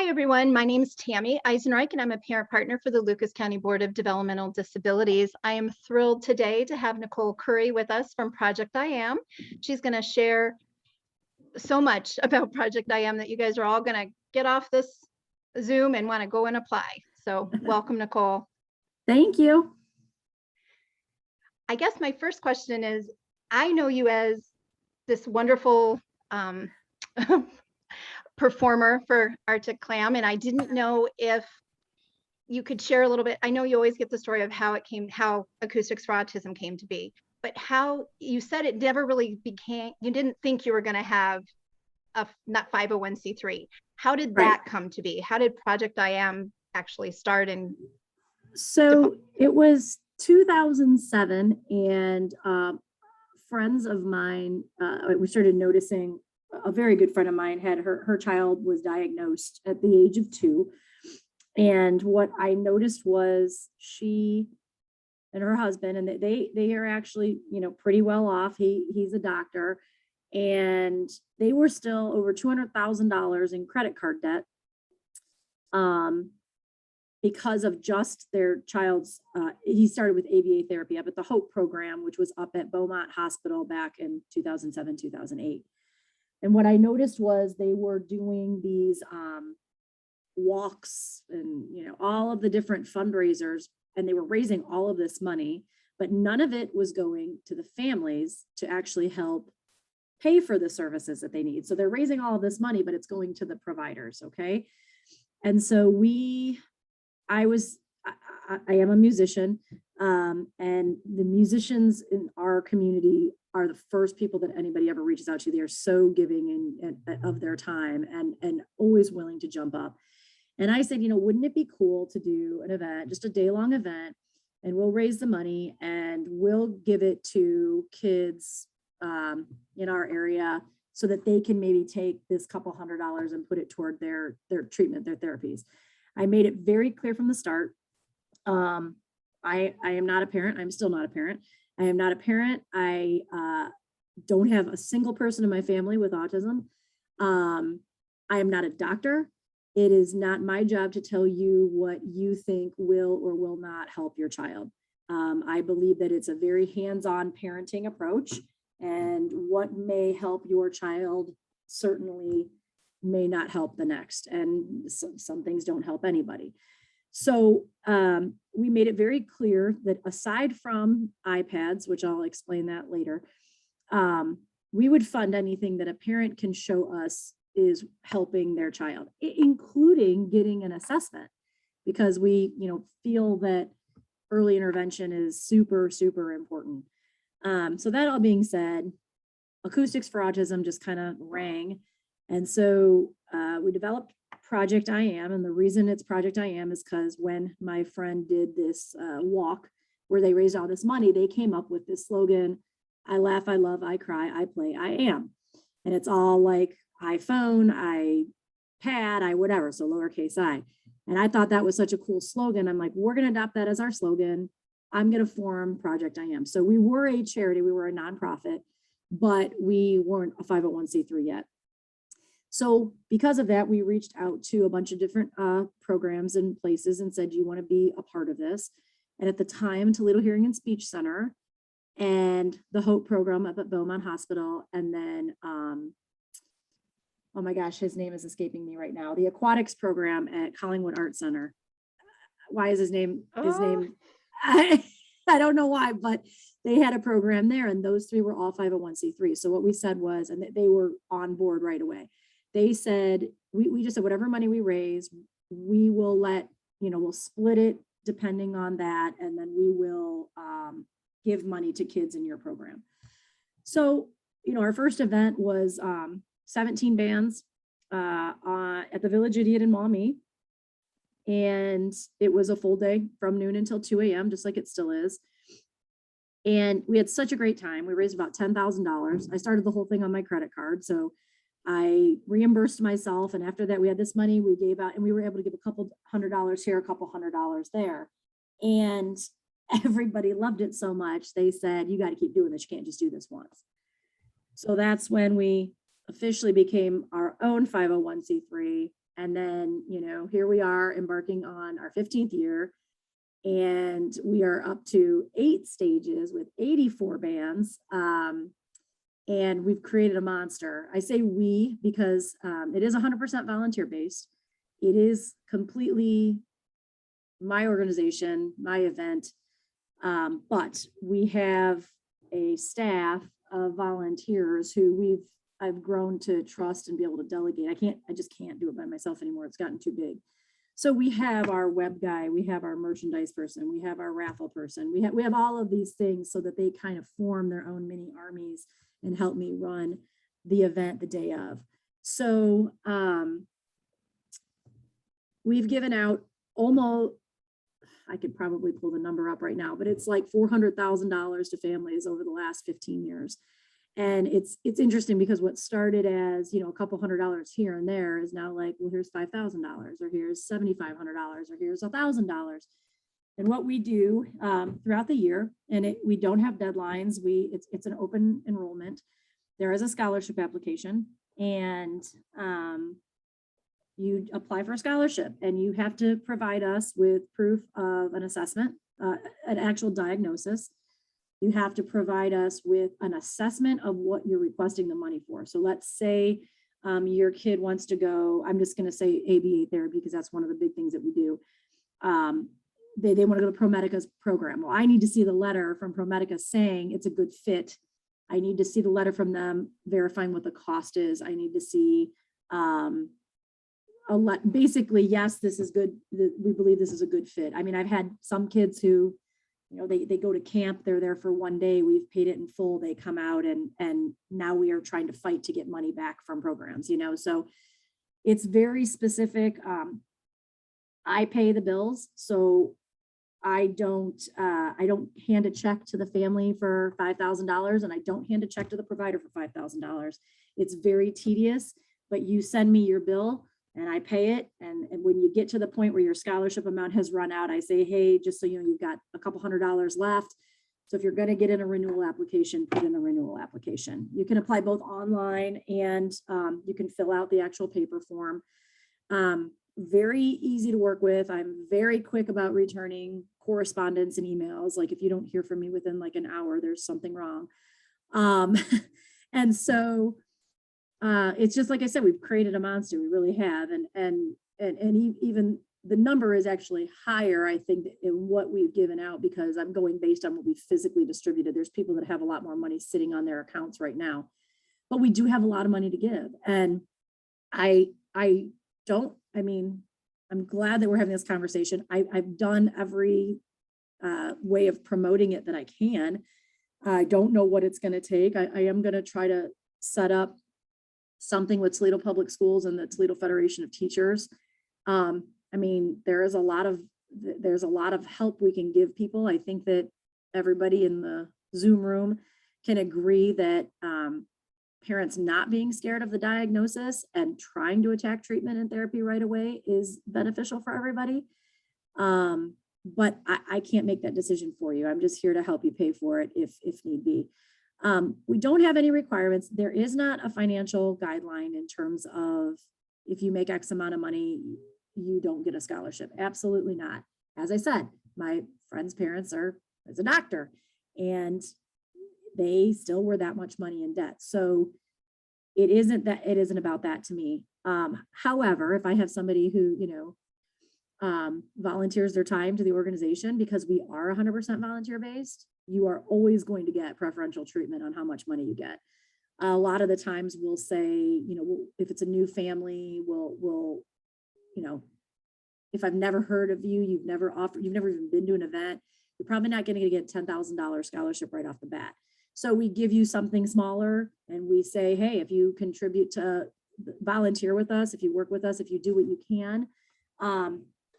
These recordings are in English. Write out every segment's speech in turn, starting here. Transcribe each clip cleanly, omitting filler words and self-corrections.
Hi, everyone. My name is Tammy Eisenreich, and I'm a parent partner for the Lucas County Board of Developmental Disabilities. I am thrilled today to have Nicole Khoury with us from Project iAm. She's going to share so much about Project iAm that you guys are all going to get off this Zoom and want to go and apply. So welcome, Nicole. Thank you. I guess my first question is, I know you as this wonderful performer for Arctic Clam, and I didn't know if you could share a little bit. I know you always get the story of how Acoustics for Autism came to be, but how you said it never really became, you didn't think you were going to have a not 501c3. How did that come to be? How did Project iAm actually start? And so it was 2007, and friends of mine, we started noticing. A very good friend of mine had her child was diagnosed at the age of 2. And what I noticed was she and her husband, and they are actually, pretty well off. He's a doctor, and they were still over $200,000 in credit card debt because of just their child's, he started with ABA therapy up at the HOPE program, which was up at Beaumont Hospital back in 2007, 2008. And what I noticed was they were doing these walks and, all of the different fundraisers, and they were raising all of this money, but none of it was going to the families to actually help pay for the services that they need. So they're raising all of this money, but it's going to the providers. Okay. And so I am a musician, and the musicians in our community are the first people that anybody ever reaches out to. They are so giving and of their time and always willing to jump up. And I said, wouldn't it be cool to do an event, just a day-long event, and we'll raise the money and we'll give it to kids in our area so that they can maybe take this couple $100 and put it toward their treatment, their therapies. I made it very clear from the start. I am not a parent. I'm still not a parent. I am not a parent. I don't have a single person in my family with autism. I am not a doctor. It is not my job to tell you what you think will or will not help your child. I believe that it's a very hands-on parenting approach, and what may help your child certainly may not help the next. And some things don't help anybody. So we made it very clear that aside from iPads, which I'll explain that later, we would fund anything that a parent can show us is helping their child, including getting an assessment, because we, feel that early intervention is super, super important. So that all being said, Acoustics for Autism just kind of rang. And so we developed Project iAm, and the reason it's Project iAm is because when my friend did this walk where they raised all this money, they came up with this slogan: I laugh, I love, I cry, I play, I am. And it's all like iPhone, iPad, I whatever, so lowercase I. And I thought that was such a cool slogan. I'm like, we're going to adopt that as our slogan. I'm going to form Project iAm. So we were a charity, we were a nonprofit, but we weren't a 501c3 yet. So because of that, we reached out to a bunch of different programs and places and said, do you want to be a part of this? And at the time, Toledo Hearing and Speech Center and the HOPE program up at Beaumont Hospital, and then, oh my gosh, his name is escaping me right now, the Aquatics program at Collingwood Art Center. Why is his name? I don't know why, but they had a program there, and those three were all 501c3. So what we said was, and they were on board right away. They said, we just said, whatever money we raise, we will we'll split it depending on that. And then we will give money to kids in your program. So, our first event was 17 bands at the Village Idiot in Maumee. And it was a full day from noon until 2 a.m., just like it still is. And we had such a great time. We raised about $10,000. I started the whole thing on my credit card. So I reimbursed myself. And after that, we had this money we gave out, and we were able to give a couple $100 here, a couple $100 there. And everybody loved it so much. They said, you got to keep doing this. You can't just do this once. So that's when we officially became our own 501c3. And then, here we are embarking on our 15th year, and we are up to 8 stages with 84 bands. And we've created a monster. I say we because it is 100% volunteer based. It is completely my organization, my event. But we have a staff of volunteers who I've grown to trust and be able to delegate. I just can't do it by myself anymore. It's gotten too big. So we have our web guy, we have our merchandise person, we have our raffle person, we have all of these things so that they kind of form their own mini armies and help me run the event the day of. So we've given out almost, I could probably pull the number up right now, but it's like $400,000 to families over the last 15 years. And it's interesting because what started as, a couple $100 here and there is now like, well, here's $5,000 or here's $7,500 or here's $1,000. And what we do throughout the year, and we don't have deadlines, it's an open enrollment. There is a scholarship application, and you apply for a scholarship, and you have to provide us with proof of an assessment, an actual diagnosis. You have to provide us with an assessment of what you're requesting the money for. So let's say your kid wants to go, I'm just going to say ABA therapy because that's one of the big things that we do. They want to go to ProMedica's program. Well, I need to see the letter from ProMedica saying it's a good fit. I need to see the letter from them verifying what the cost is. I need to see basically, yes, this is good. We believe this is a good fit. I mean, I've had some kids who, they go to camp, they're there for one day, we've paid it in full, they come out and now we are trying to fight to get money back from programs, so it's very specific. I pay the bills, so I don't hand a check to the family for $5,000 and I don't hand a check to the provider for $5,000. It's very tedious, but you send me your bill and I pay it. And when you get to the point where your scholarship amount has run out, I say, hey, just so you know, you've got a couple $100 left. So if you're going to get in a renewal application, put in the renewal application. You can apply both online and you can fill out the actual paper form. Very easy to work with. I'm very quick about returning correspondence and emails. Like if you don't hear from me within like an hour, there's something wrong. And so it's just like I said, we've created a monster. We really have, and even the number is actually higher, I think, in what we've given out because I'm going based on what we physically distributed. There's people that have a lot more money sitting on their accounts right now, but we do have a lot of money to give, and I'm glad that we're having this conversation. I've done every way of promoting it that I can. I don't know what it's going to take. I am going to try to set up something with Toledo Public Schools and the Toledo Federation of Teachers. There's a lot of help we can give people. I think that everybody in the Zoom room can agree that parents not being scared of the diagnosis and trying to attack treatment and therapy right away is beneficial for everybody. But I can't make that decision for you. I'm just here to help you pay for it if need be. We don't have any requirements. There is not a financial guideline in terms of if you make X amount of money, you don't get a scholarship. Absolutely not. As I said, my friend's parents is a doctor and they still were that much money in debt. So it isn't about that to me. However, if I have somebody who, volunteers their time to the organization, because we are 100% volunteer based, you are always going to get preferential treatment on how much money you get. A lot of the times we'll say, if it's a new family, we'll if I've never heard of you, you've never even been to an event, you're probably not going to get a $10,000 scholarship right off the bat. So we give you something smaller and we say, hey, if you contribute to volunteer with us, if you work with us, if you do what you can,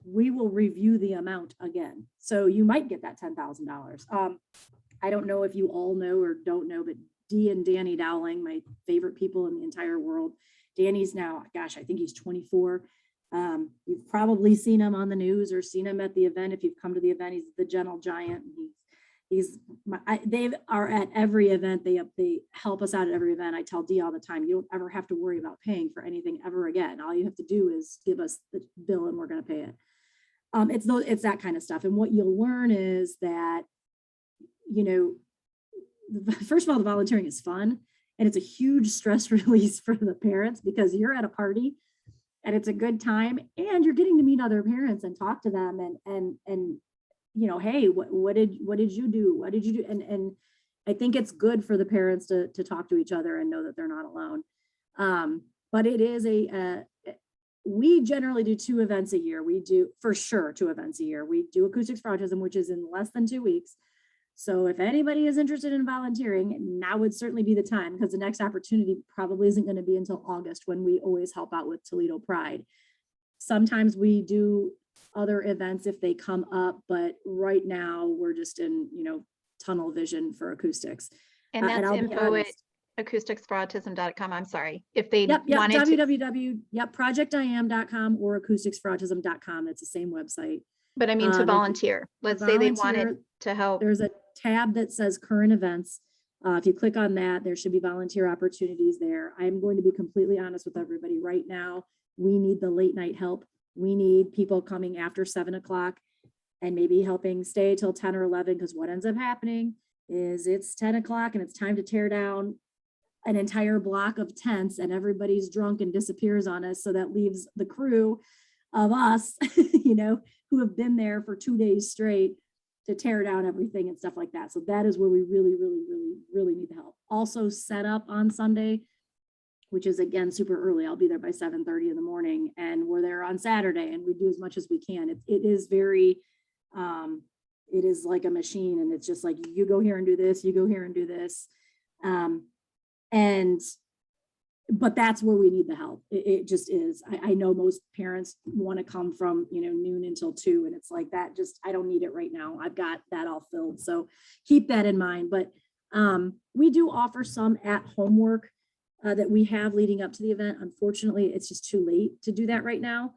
we will review the amount again. So you might get that $10,000. I don't know if you all know or don't know, but Dee and Danny Dowling, my favorite people in the entire world. Danny's now, gosh, I think he's 24. You've probably seen him on the news or seen him at the event. If you've come to the event, he's the gentle giant. They are at every event. They help us out at every event. I tell Dee all the time, you don't ever have to worry about paying for anything ever again. All you have to do is give us the bill and we're going to pay it. It's that kind of stuff. And what you'll learn is that, first of all, the volunteering is fun, and it's a huge stress release for the parents because you're at a party and it's a good time and you're getting to meet other parents and talk to them and hey, what did you do? What did you do? And I think it's good for the parents to talk to each other and know that they're not alone. But it is we generally do 2 events a year. We do for sure 2 events a year. We do Acoustics for Autism, which is in less than 2 weeks. So if anybody is interested in volunteering, now would certainly be the time, because the next opportunity probably isn't going to be until August, when we always help out with Toledo Pride. Sometimes we do other events if they come up, but right now we're just in, tunnel vision for Acoustics. And that's I'll be info at honest. acousticsforautism.com. I'm sorry. If they Yep, wanted to, projectiam.com or acousticsforautism.com. It's the same website. but I mean to volunteer. Let's say they wanted to help. There's a tab that says current events. If you click on that, there should be volunteer opportunities there. I'm going to be completely honest with everybody right now. We need the late night help. We need people coming after 7 o'clock and maybe helping stay till 10 or 11, because what ends up happening is it's 10 o'clock and it's time to tear down an entire block of tents and everybody's drunk and disappears on us. So that leaves the crew of us, who have been there for 2 days straight to tear down everything and stuff like that. So that is where we really, really, really, really need the help. Also set up on Sunday, which is again super early. I'll be there by 7:30 in the morning, and we're there on Saturday, and we do as much as we can. It is very, it is like a machine, and it's just like, you go here and do this, you go here and do this. But that's where we need the help. It just is. I know most parents want to come from, noon until 2, and it's like that. Just, I don't need it right now. I've got that all filled. So keep that in mind. But we do offer some at-home work that we have leading up to the event. Unfortunately, it's just too late to do that right now.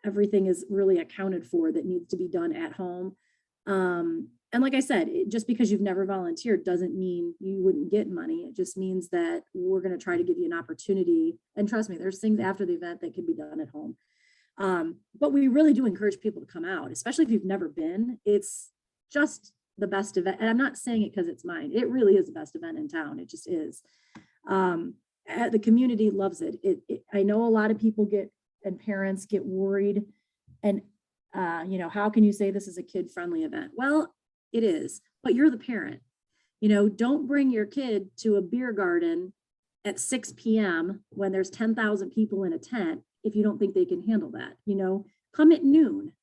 Everything is really accounted for that needs to be done at home. And like I said, just because you've never volunteered doesn't mean you wouldn't get money. It just means that we're going to try to give you an opportunity. And trust me, there's things after the event that can be done at home. But we really do encourage people to come out, especially if you've never been. It's just the best event. And I'm not saying it because it's mine. It really is the best event in town. It just is. The community loves it. I know a lot of people and parents get worried and, how can you say this is a kid-friendly event? Well, it is, but you're the parent. Don't bring your kid to a beer garden at 6 p.m. when there's 10,000 people in a tent if you don't think they can handle that. Come at noon.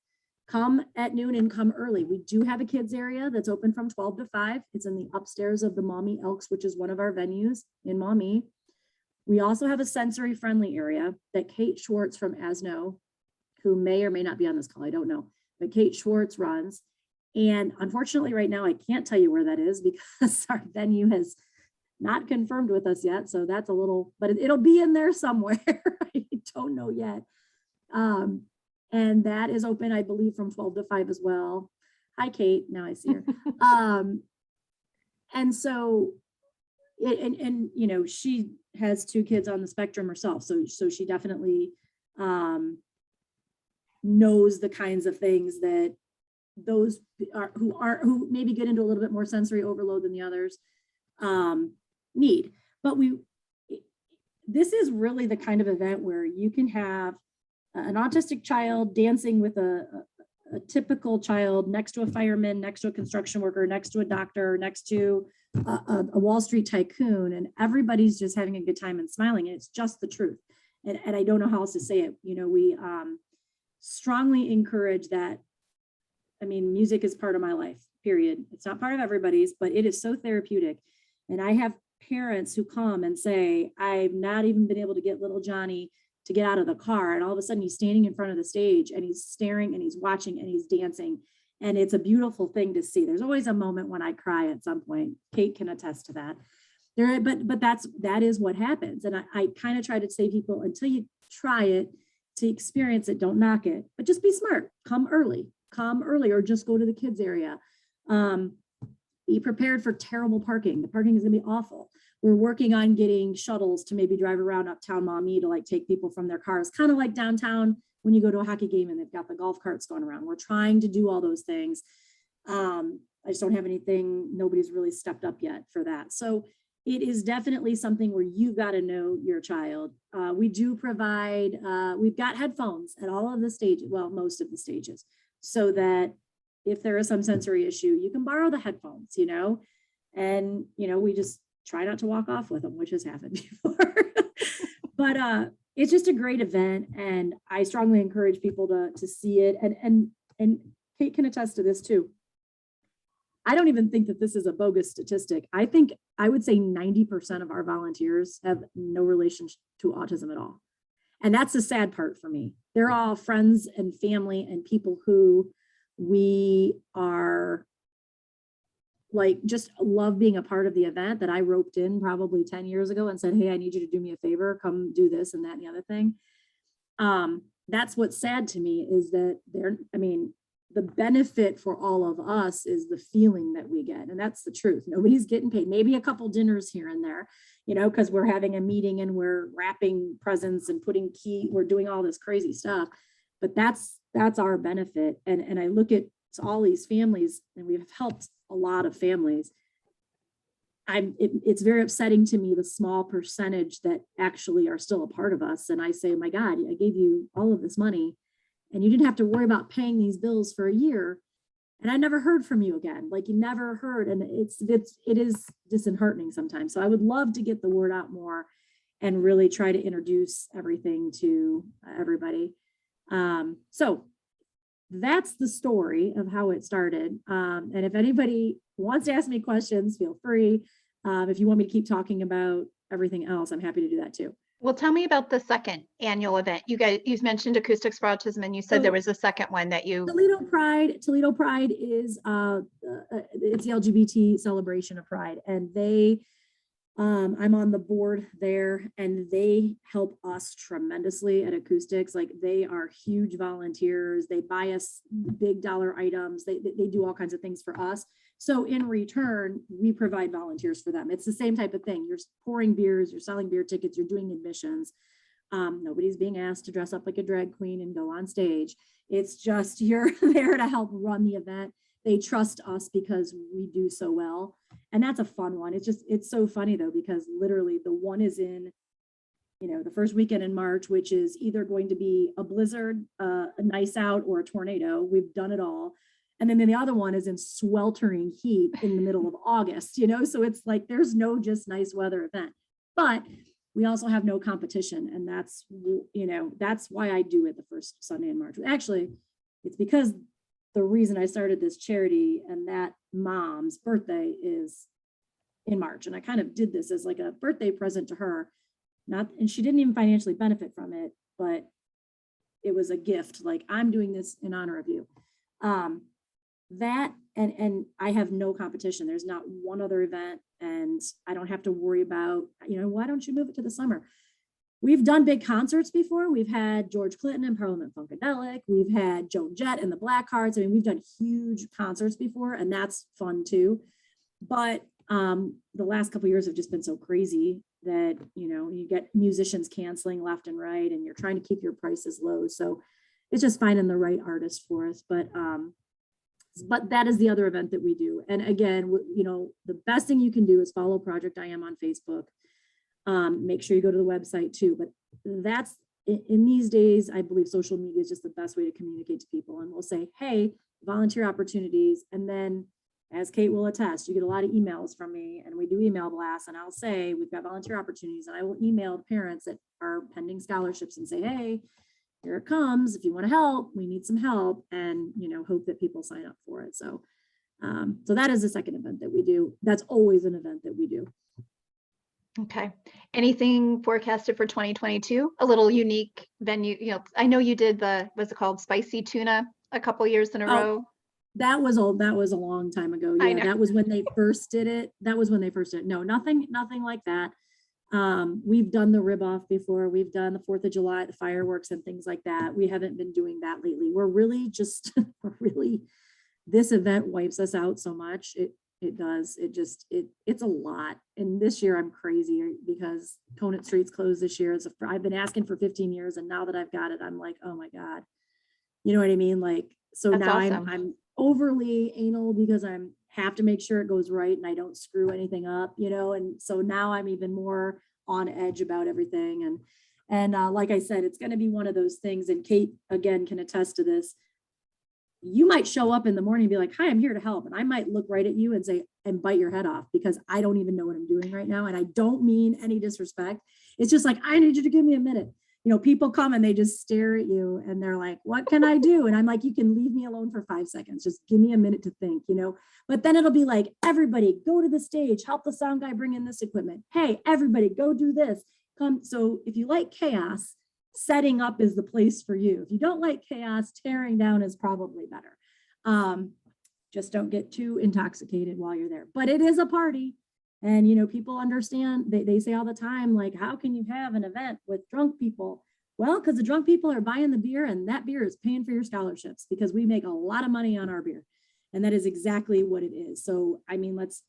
Come at noon and come early. We do have a kids area that's open from 12 to 5. It's in the upstairs of the Maumee Elks, which is one of our venues in Maumee. We also have a sensory friendly area that Kate Schwartz from ASNO, who may or may not be on this call, I don't know, but Kate Schwartz runs. And unfortunately right now, I can't tell you where that is because our venue has not confirmed with us yet. So that's a little, but it'll be in there somewhere. I don't know yet. And that is open, I believe, from 12 to 5 as well. Hi, Kate. Now I see her. And so, she has 2 kids on the spectrum herself. So she definitely knows the kinds of things that those who maybe get into a little bit more sensory overload than the others need. But this is really the kind of event where you can have an autistic child dancing with a typical child next to a fireman, next to a construction worker, next to a doctor, next to a Wall Street tycoon, and everybody's just having a good time and smiling. And it's just the truth. And I don't know how else to say it. We strongly encourage that. I mean, music is part of my life, period. It's not part of everybody's, but it is so therapeutic. And I have parents who come and say, I've not even been able to get little Johnny to get out of the car. And all of a sudden he's standing in front of the stage and he's staring and he's watching and he's dancing. And it's a beautiful thing to see. There's always a moment when I cry at some point. Kate can attest to that. But that is what happens. And I kind of try to say people, until you try it, to experience it, don't knock it, but just be smart. Come early, or just go to the kids area. Be prepared for terrible parking. The parking is going to be awful. We're working on getting shuttles to maybe drive around Uptown Maumee to like take people from their cars, kind of like downtown when you go to a hockey game and they've got the golf carts going around. We're trying to do all those things. I just don't have anything. Nobody's really stepped up yet for that. So it is definitely something where you've got to know your child. We do provide, we've got headphones at all of the stages, well, most of the stages, so that if there is some sensory issue, you can borrow the headphones, you know, and, you know, we just try not to walk off with them, which has happened before. But it's just a great event. And I strongly encourage people to see it. And Kate can attest to this too. I don't even think that this is a bogus statistic. I think I would say 90% of our volunteers have no relation to autism at all. And that's the sad part for me. They're all friends and family and people who we are like, just love being a part of the event, that I roped in probably 10 years ago and said, hey, I need you to do me a favor, come do this and that and the other thing. That's what's sad to me, is that the benefit for all of us is the feeling that we get. And that's the truth. Nobody's getting paid. Maybe a couple dinners here and there, you know, because we're having a meeting and we're wrapping presents and we're doing all this crazy stuff. But that's our benefit. And I look at all these families, and we've helped a lot of families. It's very upsetting to me, the small percentage that actually are still a part of us. And I say, my God, I gave you all of this money and you didn't have to worry about paying these bills for a year. And I never heard from you again. Like, you never heard. And it is disheartening sometimes. So I would love to get the word out more and really try to introduce everything to everybody. So that's the story of how it started. And if anybody wants to ask me questions, feel free. If you want me to keep talking about everything else, I'm happy to do that too. Well, tell me about the second annual event. You mentioned Acoustics for Autism, and you said there was a second one that you. Toledo Pride is it's the LGBT celebration of Pride, and I'm on the board there, and they help us tremendously at Acoustics. Like, they are huge volunteers. They buy us big dollar items. They do all kinds of things for us. So in return, we provide volunteers for them. It's the same type of thing. You're pouring beers, you're selling beer tickets, you're doing admissions. Nobody's being asked to dress up like a drag queen and go on stage. It's just, you're there to help run the event. They trust us because we do so well. And that's a fun one. It's so funny though, because literally the one is in, the first weekend in March, which is either going to be a blizzard, a nice out, or a tornado. We've done it all. And then the other one is in sweltering heat in the middle of August, so it's like, there's no just nice weather event, but we also have no competition. And that's why I do it the first Sunday in March. Actually, it's because the reason I started this charity, and that mom's birthday is in March. And I kind of did this as like a birthday present to her, and she didn't even financially benefit from it, but it was a gift. Like, I'm doing this in honor of you. That, and I have no competition. There's not one other event, and I don't have to worry about, why don't you move it to the summer? We've done big concerts before. We've had George Clinton and Parliament Funkadelic. We've had Joan Jett and the Blackhearts. I mean, we've done huge concerts before, and that's fun too. But the last couple of years have just been so crazy that, you get musicians canceling left and right, and you're trying to keep your prices low. So it's just finding the right artist for us. But that is the other event that we do. And again, the best thing you can do is follow Project iAm on Facebook. Make sure you go to the website too. But that's, in these days, I believe social media is just the best way to communicate to people. And we'll say, hey, volunteer opportunities. And then, as Kate will attest, you get a lot of emails from me, and we do email blasts, and I'll say, we've got volunteer opportunities, and I will email the parents that are pending scholarships and say, hey, here it comes. If you want to help, we need some help, and, hope that people sign up for it. So, so that is the second event that we do. That's always an event that we do. Okay. Anything forecasted for 2022? A little unique venue. I know you did what's it called? Spicy tuna a couple years in a row. That was a long time ago. Yeah, that was when they first did it. No, nothing like that. We've done the rib off before. We've done the 4th of July, the fireworks and things like that. We haven't been doing that lately. We're really this event wipes us out so much. It does. It's a lot. And this year I'm crazy because Conant Street's closed this year. I've been asking for 15 years. And now that I've got it, I'm like, oh my God, you know what I mean? Like, so That's now awesome. I'm overly anal because have to make sure it goes right and I don't screw anything up, you know? And so now I'm even more on edge about everything. And like I said, it's going to be one of those things. And Kate, again, can attest to this. You might show up in the morning and be like, hi, I'm here to help. And I might look right at you and say, and bite your head off because I don't even know what I'm doing right now. And I don't mean any disrespect. It's just like, I need you to give me a minute. You know, people come and they just stare at you and they're like, what can I do? And I'm like, you can leave me alone for 5 seconds. Just give me a minute to think, you know, but then it'll be like, everybody go to the stage, help the sound guy bring in this equipment. Hey, everybody go do this. Come. So if you like chaos, setting up is the place for you. If you don't like chaos, tearing down is probably better. Just don't get too intoxicated while you're there, but it is a party. And, you know, people understand, they say all the time, like, how can you have an event with drunk people? Well, because the drunk people are buying the beer and that beer is paying for your scholarships because we make a lot of money on our beer. And that is exactly what it is. So, I mean, let's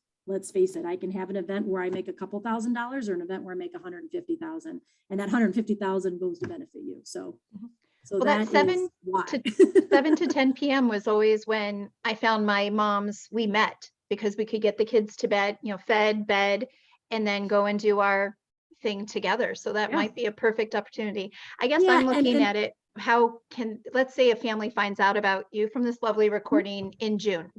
face it, I can have an event where I make a couple $1,000s or an event where I make 150,000 and that 150,000 goes to benefit you. So Well, that 7 to 10 p.m. was always when I found my mom's, we met because we could get the kids to bed, you know, fed, bed, and then go and do our thing together. So that might be a perfect opportunity. I guess I'm looking at it. Let's say a family finds out about you from this lovely recording in June.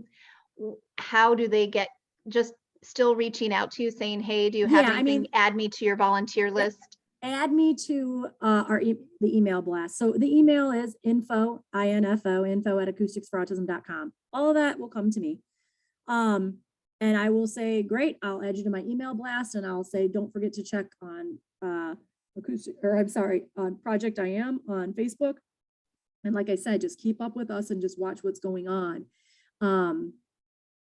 How do they get, just still reaching out to you saying, hey, do you have anything? Add me to your volunteer list. Add me to the email blast. So the email is info at acousticsforautism.com. All of that will come to me. And I will say, great, I'll add you to my email blast and I'll say, don't forget to check on on Project iAm on Facebook. And like I said, just keep up with us and just watch what's going on.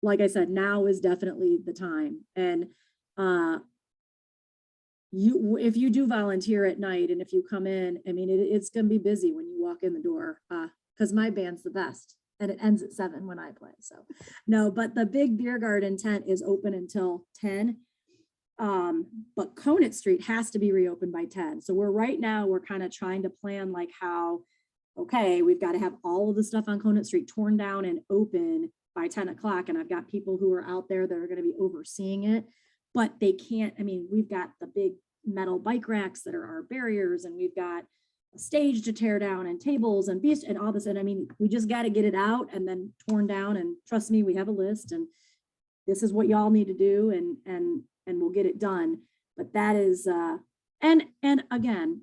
Like I said, now is definitely the time. And if you do volunteer at night and if you come in, I mean, it's going to be busy when you walk in the door because my band's the best and it ends at 7 when I play. So no, but the big beer garden tent is open until 10. But Conant Street has to be reopened by 10. So we're kind of trying to plan like how, okay, we've got to have all of the stuff on Conant Street torn down and open by 10 o'clock. And I've got people who are out there that are going to be overseeing it. But they can't, I mean, we've got the big metal bike racks that are our barriers, and we've got a stage to tear down and tables and beast and all this. And I mean, we just got to get it out and then torn down. And trust me, we have a list and this is what y'all need to do and we'll get it done. But that is, and again,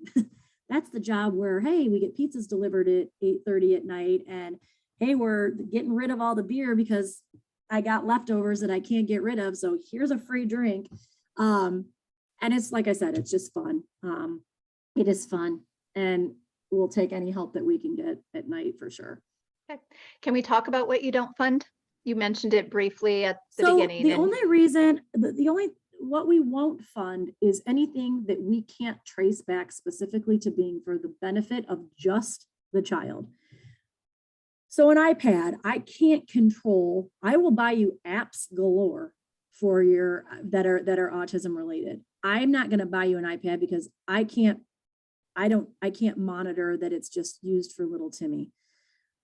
that's the job where, hey, we get pizzas delivered at 8:30 at night and hey, we're getting rid of all the beer because I got leftovers that I can't get rid of. So here's a free drink. And it's, like I said, it's just fun. It is fun and we'll take any help that we can get at night for sure. Okay. Can we talk about what you don't fund? You mentioned it briefly at the beginning. The only reason, what we won't fund is anything that we can't trace back specifically to being for the benefit of just the child. So an iPad, I can't control. I will buy you apps galore for your that are autism related. I'm not going to buy you an iPad because I can't monitor that it's just used for little Timmy.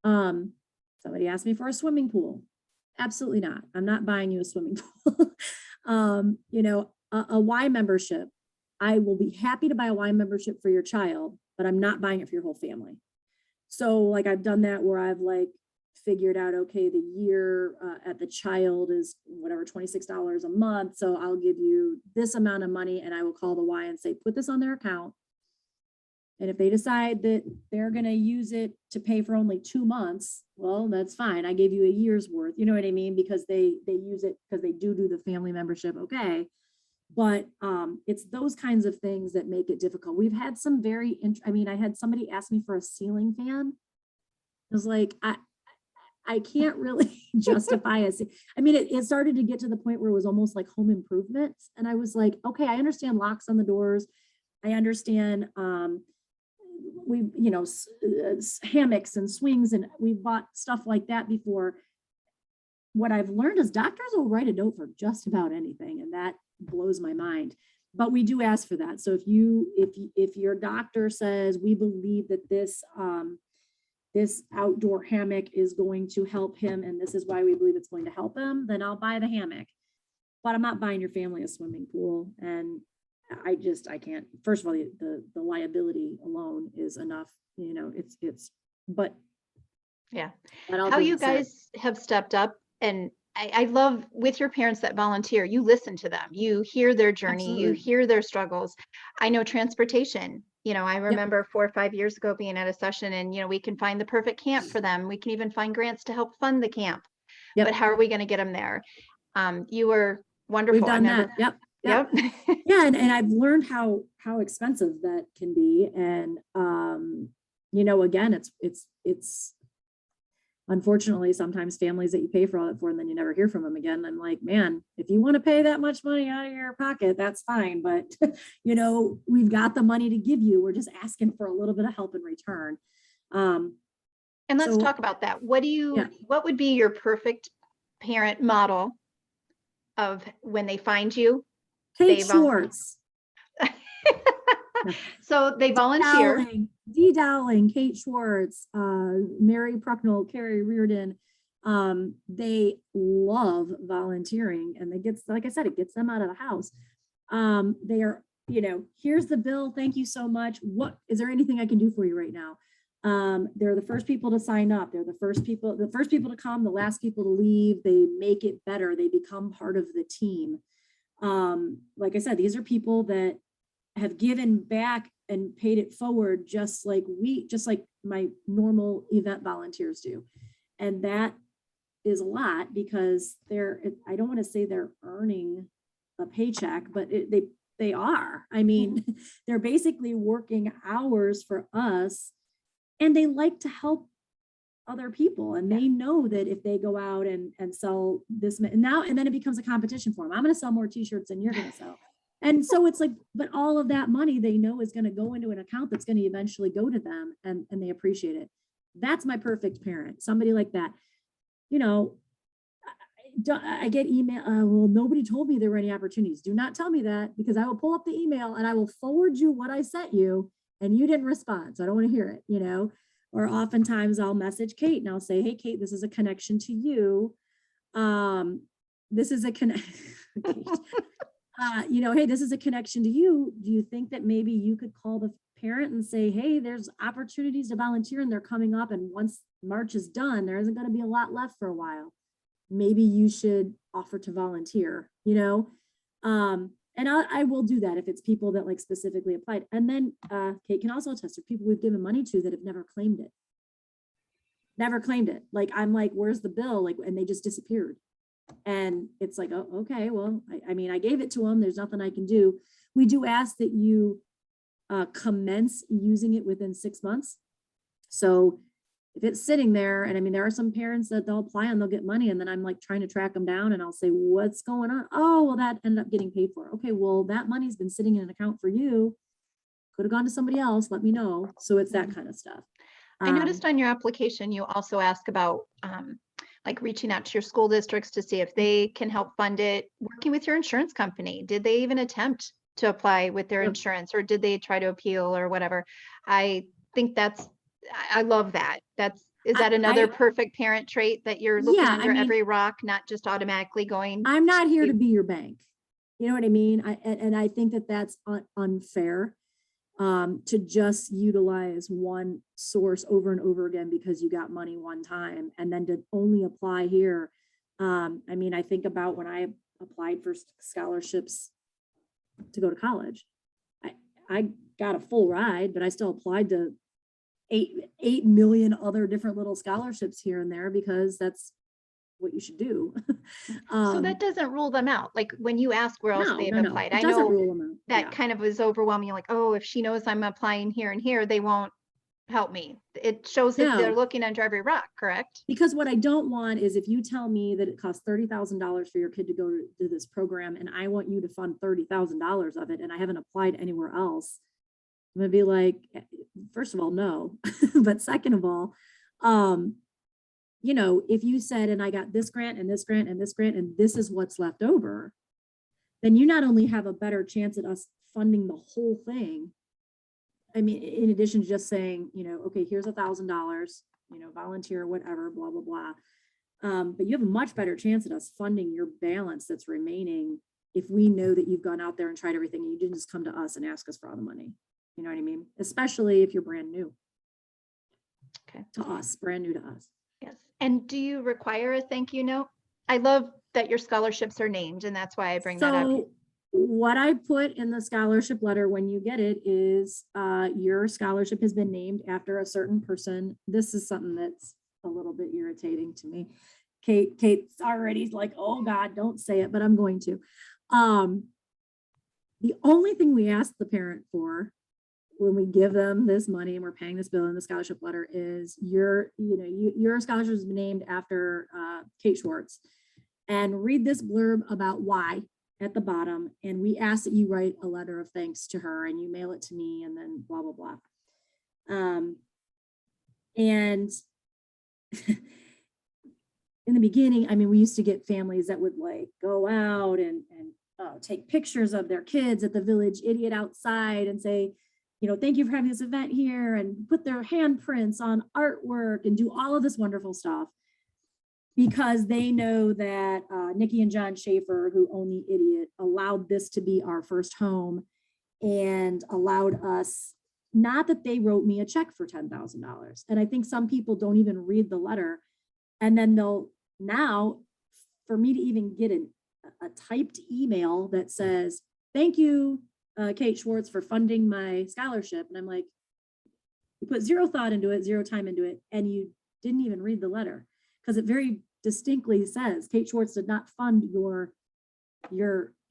Somebody asked me for a swimming pool. Absolutely not. I'm not buying you a swimming pool. You know, a Y membership. I will be happy to buy a Y membership for your child, but I'm not buying it for your whole family. So like I've done that where I've like figured out, okay, the year at the child is whatever, $26 a month. So I'll give you this amount of money and I will call the Y and say, put this on their account. And if they decide that they're going to use it to pay for only 2 months, well, that's fine. I gave you a year's worth, you know what I mean? Because they use it because they do the family membership. Okay. But it's those kinds of things that make it difficult. We've had some I had somebody ask me for a ceiling fan. I was like, I can't really justify it started to get to the point where it was almost like home improvements. And I was like, okay, I understand locks on the doors. I understand hammocks and swings, and we bought stuff like that before. what I've learned is doctors will write a note for just about anything, and that blows my mind. But we do ask for that. So if your doctor says we believe that this outdoor hammock is going to help him, and this is why we believe it's going to help him, then I'll buy the hammock. But I'm not buying your family a swimming pool. And I can't. First of all, the liability alone is enough. But yeah. How You guys have stepped up, and I love with your parents that volunteer, you listen to them, you hear their journey, Absolutely. you hear their struggles. I know transportation, I remember 4 or 5 years ago being at a session, and, we can find the perfect camp for them. We can even find grants to help fund the camp. Yep. But how are we going to get them there? You were wonderful. We've done that. Yep. Yeah. And I've learned how expensive that can be. And, again, it's unfortunately sometimes families that you pay for all that for, and then you never hear from them again. I'm like, man, if you want to pay that much money out of your pocket, that's fine. But, we've got the money to give you. We're just asking for a little bit of help in return. And let's talk about that. What would be your perfect parent model of when they find you? Kate Schwartz. So they volunteer. Dee Dowling, Kate Schwartz, Mary Prucknell, Carrie Reardon. They love volunteering, and like I said, it gets them out of the house. They are, here's the bill. Thank you so much. What is there anything I can do for you right now? They're the first people to sign up. They're the first people to come, the last people to leave. They make it better. They become part of the team. Like I said, these are people that have given back and paid it forward, just like my normal event volunteers do. And that is a lot, because I don't want to say they're earning a paycheck, but they are. I mean, they're basically working hours for us, and they like to help other people. And they know that if they go out and sell this and then it becomes a competition for them. I'm going to sell more t-shirts than you're going to sell. And so it's like, but all of that money they know is going to go into an account that's going to eventually go to them, and they appreciate it. That's my perfect parent, somebody like that. I get email, well, nobody told me there were any opportunities. Do not tell me that, because I will pull up the email and I will forward you what I sent you, and you didn't respond. So I don't want to hear it, or oftentimes I'll message Kate and I'll say, hey, Kate, this is a connection to you. This is a connection. Hey, this is a connection to you. Do you think that maybe you could call the parent and say, hey, there's opportunities to volunteer and they're coming up, and once March is done, there isn't going to be a lot left for a while. Maybe you should offer to volunteer, and I will do that if it's people that like specifically applied. And then Kate can also attest to people we've given money to that have never claimed it. Like, I'm like, where's the bill? Like, and they just disappeared. And it's like, oh, okay, well, I mean, I gave it to them. There's nothing I can do. We do ask that you commence using it within 6 months. So if it's sitting there, and I mean, there are some parents that they'll apply and they'll get money, and then I'm like trying to track them down, and I'll say, what's going on? Oh, well, that ended up getting paid for. Okay, well, that money's been sitting in an account for you. Could have gone to somebody else. Let me know. So it's that kind of stuff. I noticed on your application, you also ask about like reaching out to your school districts to see if they can help fund it, working with your insurance company. Did they even attempt to apply with their insurance, or did they try to appeal or whatever? I think I love that. Is that another perfect parent trait, that you're looking under every rock, not just automatically going? I'm not here to be your bank. You know what I mean? I think that that's unfair. To just utilize one source over and over again because you got money one time, and then to only apply here. I mean, I think about when I applied for scholarships to go to college. I got a full ride, but I still applied to 8 million other different little scholarships here and there, because that's what you should do. So that doesn't rule them out. Like, when you ask where else they've applied, I know that kind of was overwhelming. Like, oh, if she knows I'm applying here and here, they won't help me. It shows that they're looking under every rock, correct? Because what I don't want is, if you tell me that it costs $30,000 for your kid to go to this program, and I want you to fund $30,000 of it, and I haven't applied anywhere else, I'm gonna be like, first of all, no. But second of all, you know, if you said, and I got this grant and this grant and this grant, and this is what's left over, then you not only have a better chance at us funding the whole thing. I mean, in addition to just saying, you know, okay, here's $1,000, you know, volunteer, whatever, blah, blah, blah. But you have a much better chance at us funding your balance that's remaining if we know that you've gone out there and tried everything and you didn't just come to us and ask us for all the money. You know what I mean? Especially if you're brand new. Okay. To us, brand new to us. Yes. And do you require a thank you note? I love that your scholarships are named, and that's why I bring that up. So what I put in the scholarship letter when you get it is your scholarship has been named after a certain person. This is something that's a little bit irritating to me. Kate's already like, oh God, don't say it, but I'm going to. The only thing we ask the parent for when we give them this money and we're paying this bill in the scholarship letter is your scholarship has been named after Kate Schwartz, and read this blurb about why at the bottom. And we ask that you write a letter of thanks to her and you mail it to me, and then blah, blah, blah. And in the beginning, I mean, we used to get families that would like go out and take pictures of their kids at the Village Idiot outside and say, you know, thank you for having this event here, and put their handprints on artwork and do all of this wonderful stuff, because they know that Nikki and John Schaefer, who own the Idiot, allowed this to be our first home and allowed us, not that they wrote me a check for $10,000. And I think some people don't even read the letter. And then they'll now, for me to even get a typed email that says, thank you, Kate Schwartz, for funding my scholarship. And I'm like, you put zero thought into it, zero time into it, and you didn't even read the letter, because it very distinctly says Kate Schwartz did not fund your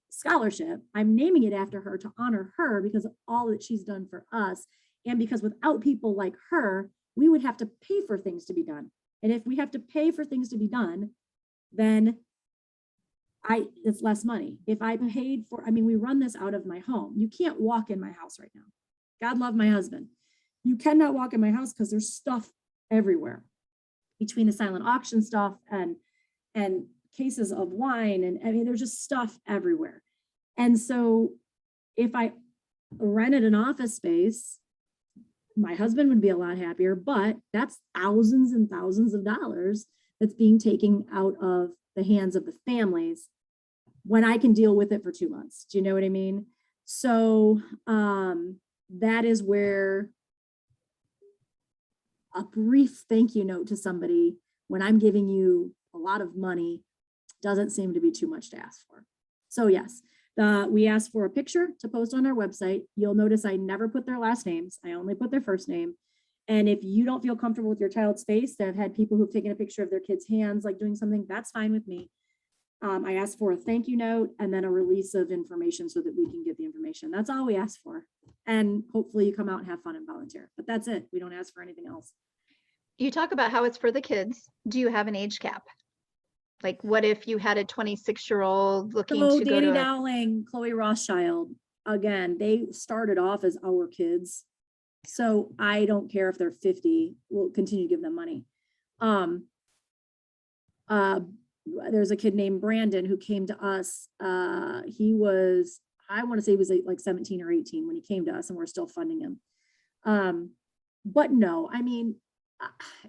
scholarship. I'm naming it after her to honor her because of all that she's done for us. And because without people like her, we would have to pay for things to be done. And if we have to pay for things to be done, then it's less money. If I paid for, I mean, we run this out of my home. You can't walk in my house right now. God love my husband. You cannot walk in my house because there's stuff everywhere, between the silent auction stuff and cases of wine. And I mean, there's just stuff everywhere. And so if I rented an office space, my husband would be a lot happier, but that's thousands and thousands of dollars that's being taken out of the hands of the families when I can deal with it for 2 months. Do you know what I mean? So that is where a brief thank you note to somebody when I'm giving you a lot of money doesn't seem to be too much to ask for. So yes, we asked for a picture to post on our website. You'll notice I never put their last names. I only put their first name. And if you don't feel comfortable with your child's face, that I've had people who've taken a picture of their kids' hands, like doing something, that's fine with me. I asked for a thank you note and then a release of information so that we can get the information. That's all we ask for. And hopefully you come out and have fun and volunteer, but that's it. We don't ask for anything else. You talk about how it's for the kids. Do you have an age cap? Like, what if you had a 26-year-old looking to go Danny to Dowling, Chloe Rothschild, again, they started off as our kids. So I don't care if they're 50, we'll continue to give them money. There's a kid named Brandon who came to us. He was, I want to say he was like 17 or 18 when he came to us, and we're still funding him. But no, I mean,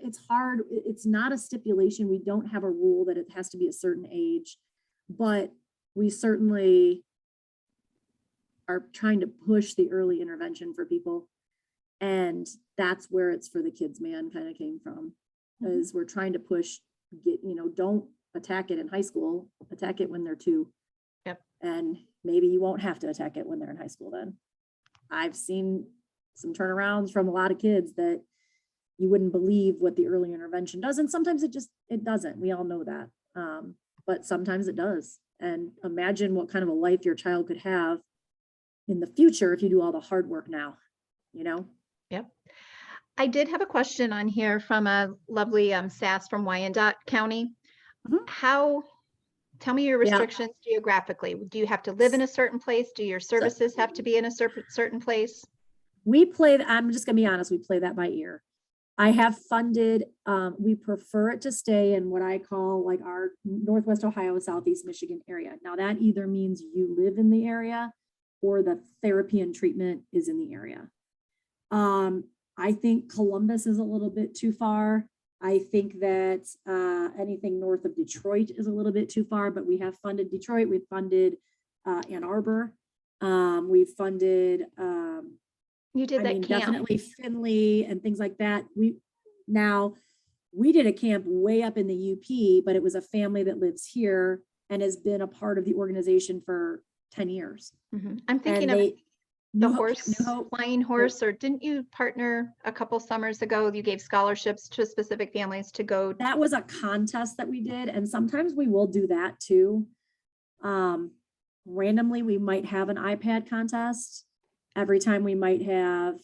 it's hard. It's not a stipulation. We don't have a rule that it has to be a certain age, but we certainly are trying to push the early intervention for people. And that's where it's for the kids, man, kind of came from, is we're trying to push, don't attack it in high school, attack it when they're 2. Yep. And maybe you won't have to attack it when they're in high school then. I've seen some turnarounds from a lot of kids that you wouldn't believe what the early intervention does. And sometimes it doesn't. We all know that. But sometimes it does. And imagine what kind of a life your child could have in the future if you do all the hard work now, Yep. I did have a question on here from a lovely Sass from Wyandotte County. Mhm. Tell me your restrictions geographically. Do you have to live in a certain place? Do your services have to be in a certain place? I'm just gonna be honest, we play that by ear. I have funded, we prefer it to stay in what I call like our Northwest Ohio, Southeast Michigan area. Now that either means you live in the area or the therapy and treatment is in the area. I think Columbus is a little bit too far. I think that anything north of Detroit is a little bit too far, but we have funded Detroit. We've funded Ann Arbor. We've funded, You did that camp. definitely Findlay and things like that. We did a camp way up in the UP, but it was a family that lives here and has been a part of the organization for 10 years. I'm thinking And of the New horse, Hope. flying horse, or didn't you partner a couple summers ago? You gave scholarships to specific families to go. That was a contest that we did. And sometimes we will do that too. Randomly, we might have an iPad contest. Every time we might have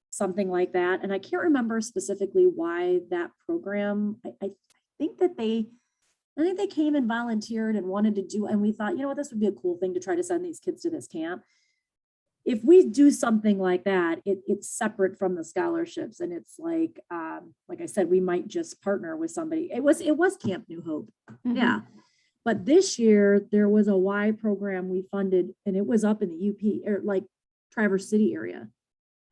something like that. And I can't remember specifically why that program, I think they came and volunteered and wanted to do, and we thought, you know what, this would be a cool thing to try to send these kids to this camp. If we do something like that, it's separate from the scholarships. And it's like I said, we might just partner with somebody. It was Camp New Hope. Yeah. But this year there was a Y program we funded, and it was up in the UP or like Traverse City area.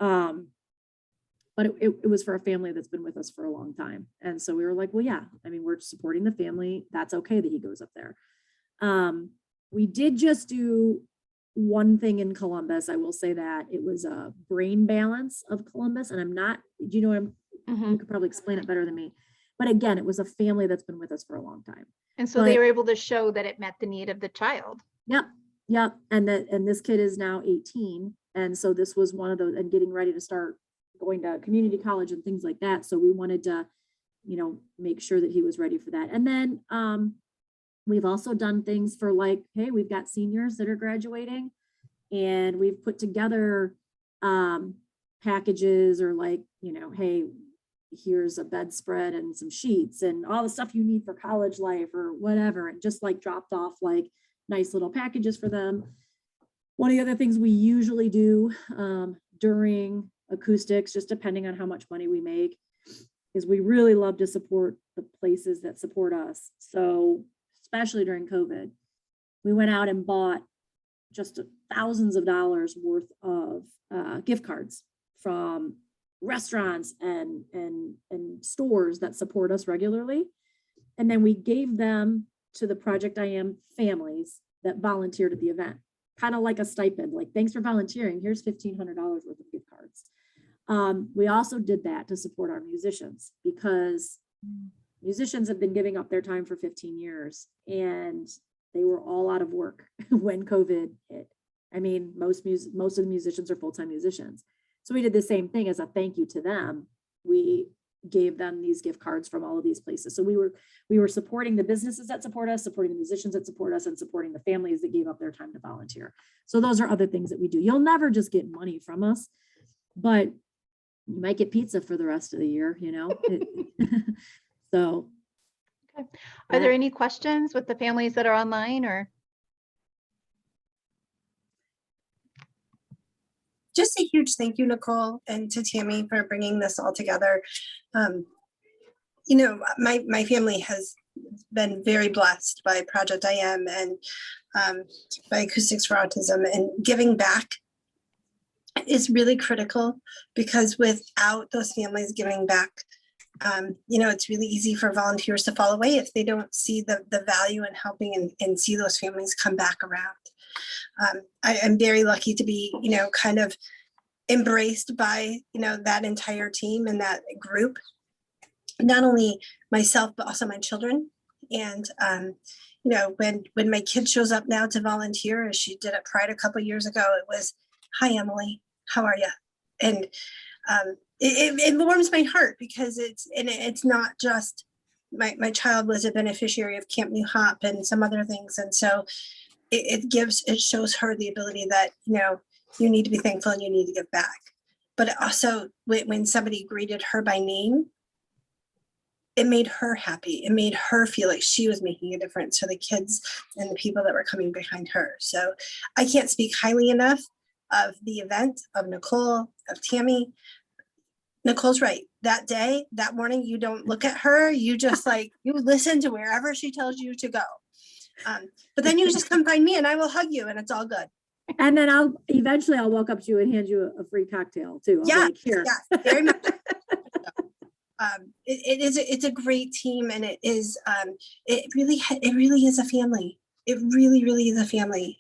But it was for a family that's been with us for a long time. And so we were like, well, yeah, I mean, we're supporting the family. That's okay that he goes up there. We did just do one thing in Columbus. I will say that it was a brain balance of Columbus. And I'm not, do you know what you could probably explain it better than me. But again, it was a family that's been with us for a long time. And so they were able to show that it met the need of the child. Yep. And this kid is now 18. And so this was one of those, and getting ready to start going to community college and things like that. So we wanted to, make sure that he was ready for that. And then we've also done things for like, hey, we've got seniors that are graduating, and we've put together packages or like, hey, here's a bedspread and some sheets and all the stuff you need for college life or whatever. And just like dropped off like nice little packages for them. One of the other things we usually do during Acoustics, just depending on how much money we make, is we really love to support the places that support us. So especially during COVID, we went out and bought just thousands of dollars worth of gift cards from restaurants and stores that support us regularly. And then we gave them to the Project iAm families that volunteered at the event, kind of like a stipend, like, thanks for volunteering, here's $1,500 worth of gift cards. We also did that to support our musicians, because musicians have been giving up their time for 15 years and they were all out of work when COVID hit. I mean, most of the musicians are full-time musicians. So we did the same thing as a thank you to them. We gave them these gift cards from all of these places. So we were supporting the businesses that support us, supporting the musicians that support us, and supporting the families that gave up their time to volunteer. So those are other things that we do. You'll never just get money from us, but you might get pizza for the rest of the year, So. Okay. Are there any questions with the families that are online, or? Just a huge thank you, Nicole, and to Tammy for bringing this all together. My family has been very blessed by Project iAm and by Acoustics for Autism, and giving back is really critical, because without those families giving back, it's really easy for volunteers to fall away if they don't see the value in helping and see those families come back around. I'm very lucky to be, kind of embraced by, that entire team and that group, not only myself, but also my children. And, when my kid shows up now to volunteer, as she did at Pride a couple of years ago, it was, hi, Emily, how are you? And it warms my heart, because it's not just my child was a beneficiary of Camp New Hop and some other things. And so it shows her the ability that, you need to be thankful and you need to give back. But also when somebody greeted her by name, it made her happy. It made her feel like she was making a difference for the kids and the people that were coming behind her. So I can't speak highly enough of the event, of Nicole, of Tammy. Nicole's right. That day, that morning, you don't look at her. You just like, you listen to wherever she tells you to go. But then you just come find me and I will hug you and it's all good. And then I'll walk up to you and hand you a free cocktail too. I'll be Yeah, like, here. yeah, very much. It's a great team, and it really is a family. It really is a family.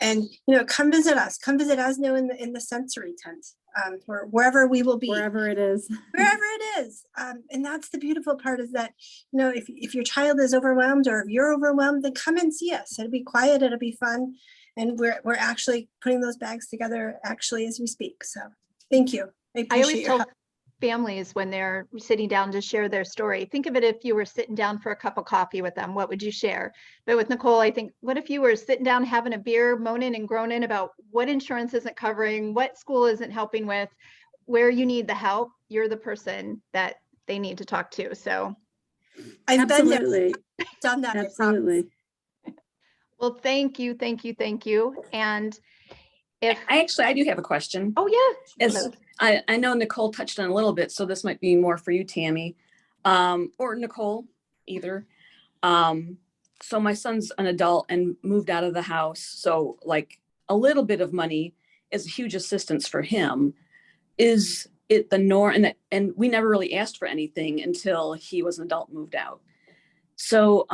And come visit us. Come visit Asno in the sensory tent, or wherever we will be. Wherever it is. Wherever it is. And that's the beautiful part, is that if your child is overwhelmed, or if you're overwhelmed, then come and see us. It'll be quiet. It'll be fun. And we're actually putting those bags together actually as we speak. So thank you. I I appreciate always your tell help. families when they're sitting down to share their story, think of it if you were sitting down for a cup of coffee with them, what would you share? But with Nicole, I think, what if you were sitting down having a beer, moaning and groaning about what insurance isn't covering, what school isn't helping with, where you need the help? You're the person that they need to talk to. So I've been there, Absolutely. done that. I promise. Absolutely. well, thank you. And if I do have a question. oh yeah, As I know Nicole touched on a little bit, so this might be more for you, Tammy, or Nicole, either. So my son's an adult and moved out of the house. So like a little bit of money is a huge assistance for him. Is it the norm? And we never really asked for anything until he was an adult, moved out. So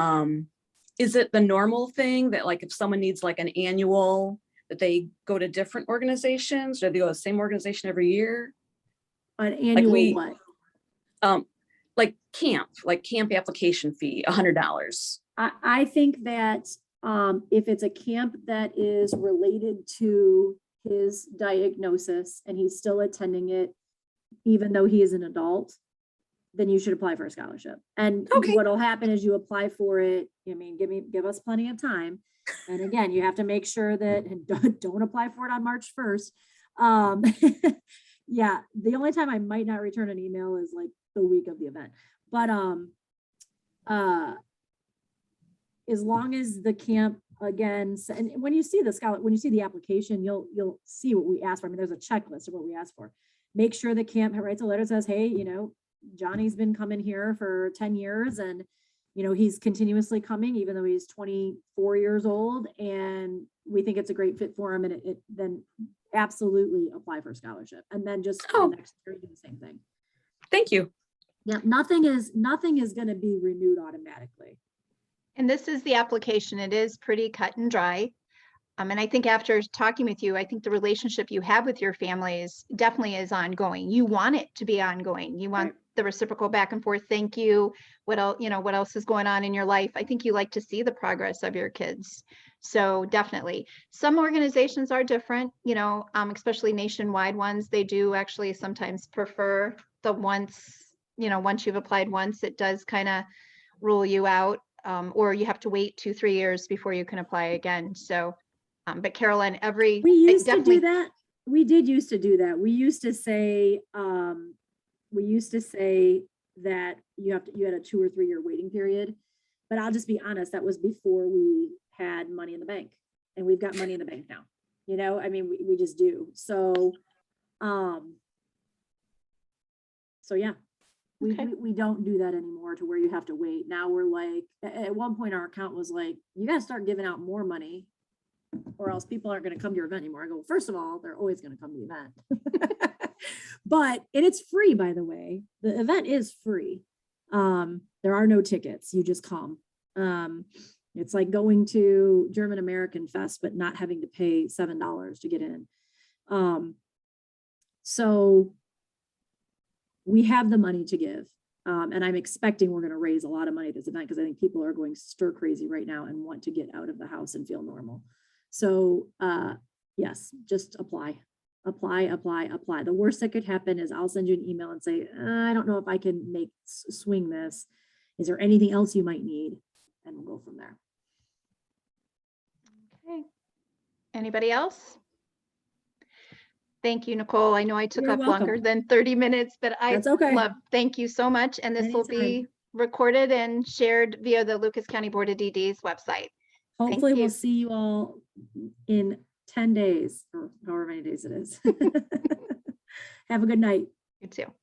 is it the normal thing that like if someone needs like an annual, that they go to different organizations, or they go to the same organization every year? An annual what? Like camp application fee, $100. I think that if it's a camp that is related to his diagnosis and he's still attending it, even though he is an adult, then you should apply for a scholarship. And Okay. what'll happen is you apply for it. I mean, give us plenty of time. And again, you have to make sure that don't apply for it on March 1st. Yeah, the only time I might not return an email is like the week of the event. But as long as the camp, again, and when you see when you see the application, you'll see what we ask for. I mean, there's a checklist of what we ask for. Make sure the camp writes a letter that says, hey, Johnny's been coming here for 10 years and, he's continuously coming, even though he's 24 years old, and we think it's a great fit for him. And then absolutely apply for a scholarship. And then just the next year do the same thing. Thank you. Yeah, nothing is going to be renewed automatically. And this is the application. It is pretty cut and dry. And I think after talking with you, I think the relationship you have with your families definitely is ongoing. You want it to be ongoing. You want the reciprocal back and forth. Thank you. What else, what else is going on in your life? I think you like to see the progress of your kids. So definitely. Some organizations are different, especially nationwide ones. They do actually sometimes prefer the once you've applied once, it does kind of rule you out. Or you have to wait 2-3 years before you can apply again. So, but Carolyn, we used to do that. We did used to do that. We used to say that you had a 2 or 3 year waiting period. But I'll just be honest, that was before we had money in the bank, and we've got money in the bank now. I mean, we just do. So, yeah. We don't do that anymore to where you have to wait. Now we're like, at one point our account was like, you got to start giving out more money or else people aren't going to come to your event anymore. I go, first of all, they're always going to come to the event. And it's free, by the way. The event is free. There are no tickets. You just come. It's like going to German American Fest, but not having to pay $7 to get in. So we have the money to give. And I'm expecting we're going to raise a lot of money at this event because I think people are going stir crazy right now and want to get out of the house and feel normal. So yes, just apply. The worst that could happen is I'll send you an email and say, I don't know if I can swing this. Is there anything else you might need? And we'll go from there. Okay. Anybody else? Thank you, Nicole. I know I took You're up welcome. longer than 30 minutes, but That's okay. Thank you so much. And this will be recorded and shared via the Lucas County Board of DD's website. Hopefully we'll see you all in 10 days or however many days it is. Have a good night. You too.